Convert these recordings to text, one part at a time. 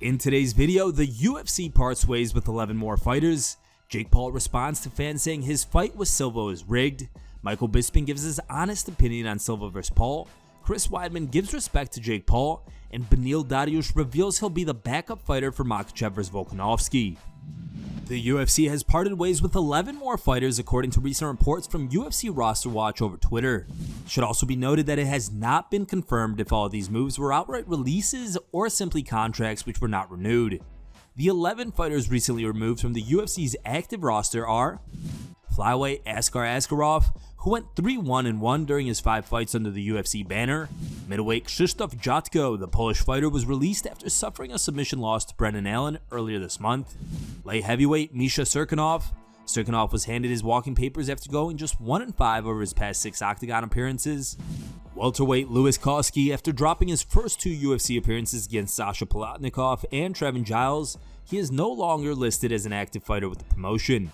In today's video, the UFC parts ways with 11 more fighters. Jake Paul responds to fans saying his fight with Silva is rigged. Michael Bisping gives his honest opinion on Silva vs. Paul. Chris Weidman gives respect to Jake Paul. And Beneil Dariush reveals he'll be the backup fighter for Makhachev vs. Volkanovski. The UFC has parted ways with 11 more fighters according to recent reports from UFC Roster Watch over Twitter. It should also be noted that it has not been confirmed if all of these moves were outright releases or simply contracts which were not renewed. The 11 fighters recently removed from the UFC's active roster are flyweight Askar Askarov, who went 3-1-1 during his 5 fights under the UFC banner. Middleweight Krzysztof Jotko, the Polish fighter, was released after suffering a submission loss to Brendan Allen earlier this month. Light heavyweight Misha Cirkunov. Cirkunov was handed his walking papers after going just 1-5 over his past 6 octagon appearances. Welterweight Louis Koski, after dropping his first 2 UFC appearances against Sasha Palatnikov and Trevin Giles, he is no longer listed as an active fighter with the promotion.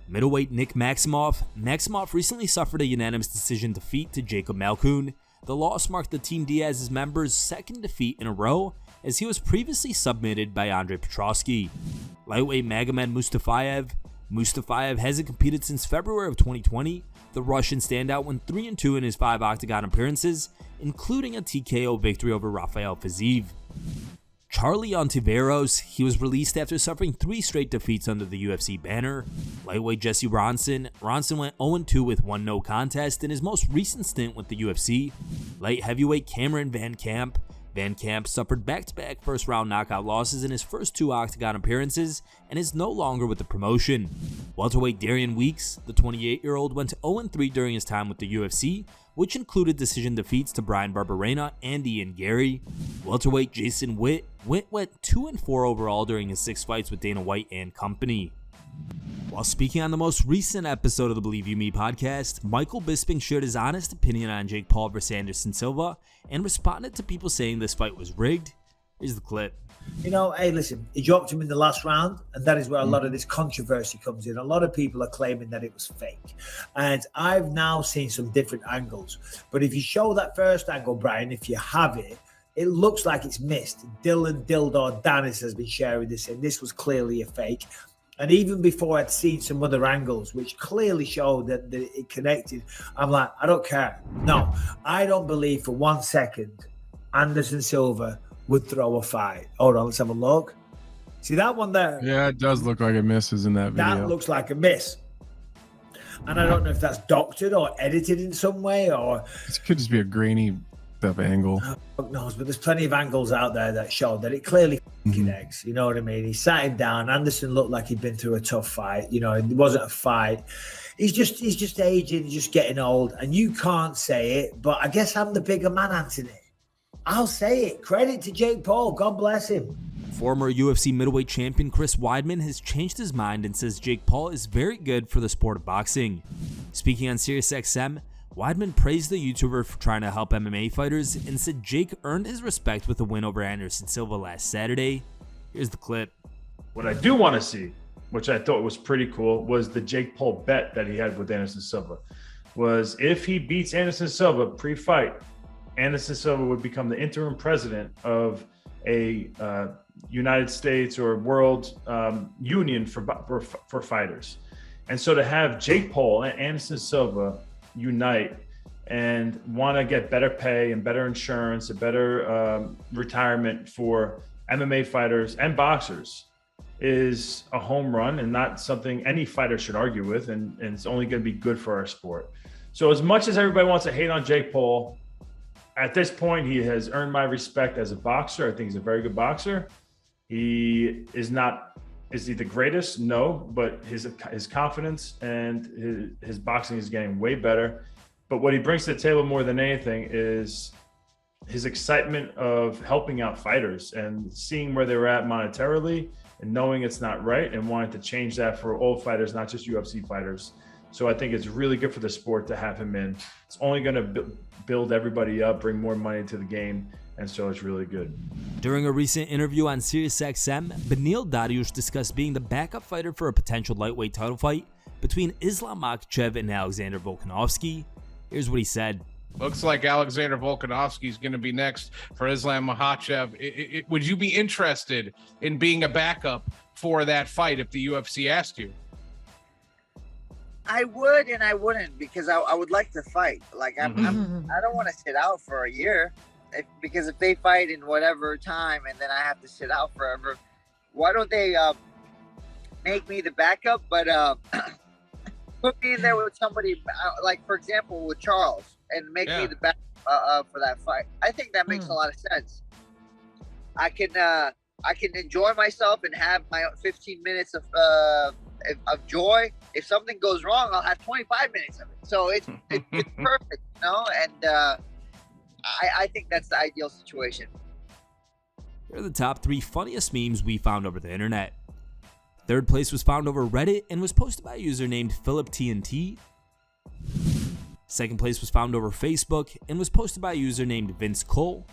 Middleweight Nick Maximov. Maximov recently suffered a unanimous decision defeat to Jacob Malkoun. The loss marked the Team Diaz's members' second defeat in a row, as he was previously submitted by Andrei Petroski. Lightweight Magomed Mustafayev. Mustafayev hasn't competed since February of 2020. The Russian standout went 3-2 in his 5 octagon appearances, including a TKO victory over Rafael Fiziev. Charlie Ontiveros, he was released after suffering 3 straight defeats under the UFC banner. Lightweight Jesse Ronson. Ronson went 0-2 with 1 no contest in his most recent stint with the UFC. Light heavyweight Cameron Van Camp. Van Camp suffered back-to-back first-round knockout losses in his first 2 octagon appearances and is no longer with the promotion. Welterweight Darian Weeks, the 28-year-old, went 0-3 during his time with the UFC, which included decision defeats to Brian Barberena and Ian Gary. Welterweight Jason Witt. Witt went 2-4 overall during his 6 fights with Dana White and company. While speaking on the most recent episode of the Believe You Me podcast, Michael Bisping shared his honest opinion on Jake Paul vs. Anderson Silva and responded to people saying this fight was rigged. Here's the clip. You know, hey, listen, he dropped him in the last round, and that is where a lot of this controversy comes in. A lot of people are claiming that it was fake. And I've now seen some different angles. But if you show that first angle, Brian, if you have it, it looks like it's missed. Dylan Dildor Danis has been sharing this, and this was clearly a fake. And even before I'd seen some other angles, which clearly showed that it connected, I'm like, I don't care. No, I don't believe for 1 second Anderson Silva would throw a fight. Hold on, let's have a look. See that one there? Yeah, it does look like it misses in that video. That looks like a miss. And I don't know if that's doctored or edited in some way, or This could just be a grainy type angle. Who knows, but there's plenty of angles out there that show that it clearly connects. You know what I mean? He sat him down. Anderson looked like he'd been through a tough fight. You know, it wasn't a fight. He's just aging, he's just getting old, and you can't say it, but I guess I'm the bigger man, Anthony. I'll say it. Credit to Jake Paul. God bless him. Former UFC middleweight champion Chris Weidman has changed his mind and says Jake Paul is very good for the sport of boxing. Speaking on SiriusXM, Weidman praised the YouTuber for trying to help MMA fighters and said Jake earned his respect with a win over Anderson Silva last Saturday. Here's the clip. What I do want to see, which I thought was pretty cool, was the Jake Paul bet that he had with Anderson Silva. Was if he beats Anderson Silva pre-fight, Anderson Silva would become the interim president of a United States or world union for fighters. And so to have Jake Paul and Anderson Silva unite and want to get better pay and better insurance, a better retirement for MMA fighters and boxers is a home run and not something any fighter should argue with. And it's only going to be good for our sport. So as much as everybody wants to hate on Jake Paul, at this point, he has earned my respect as a boxer. I think he's a very good boxer. He is he the greatest? No, but his confidence and his boxing is getting way better. But what he brings to the table more than anything is his excitement of helping out fighters and seeing where they're at monetarily and knowing it's not right and wanting to change that for all fighters, not just UFC fighters. So I think it's really good for the sport to have him in. It's only going to build everybody up, bring more money to the game, and so it's really good. During a recent interview on SiriusXM, Beneil Dariush discussed being the backup fighter for a potential lightweight title fight between Islam Makhachev and Alexander Volkanovski. Here's what he said. Looks like Alexander Volkanovski is going to be next for Islam Makhachev. Would you be interested in being a backup for that fight if the UFC asked you? I would and I wouldn't, because I would like to fight. Like I don't want to sit out for a year, because if they fight in whatever time and then I have to sit out forever, why don't they make me the backup? But put me in there with somebody, like for example with Charles, and make me the backup for that fight. I think that makes a lot of sense. I can enjoy myself and have my 15 minutes of joy. If something goes wrong, I'll have 25 minutes of it. So it's perfect, you know? And I think that's the ideal situation. Here are the top 3 funniest memes we found over the internet. Third place was found over Reddit and was posted by a user named PhilipTNT. Second place was found over Facebook and was posted by a user named Vince Cole.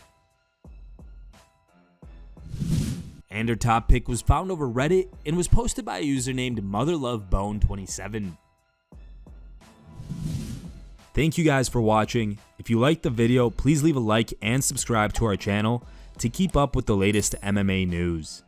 And our top pick was found over Reddit and was posted by a user named MotherLoveBone27. Thank you guys for watching. If you liked the video, please leave a like and subscribe to our channel to keep up with the latest MMA news.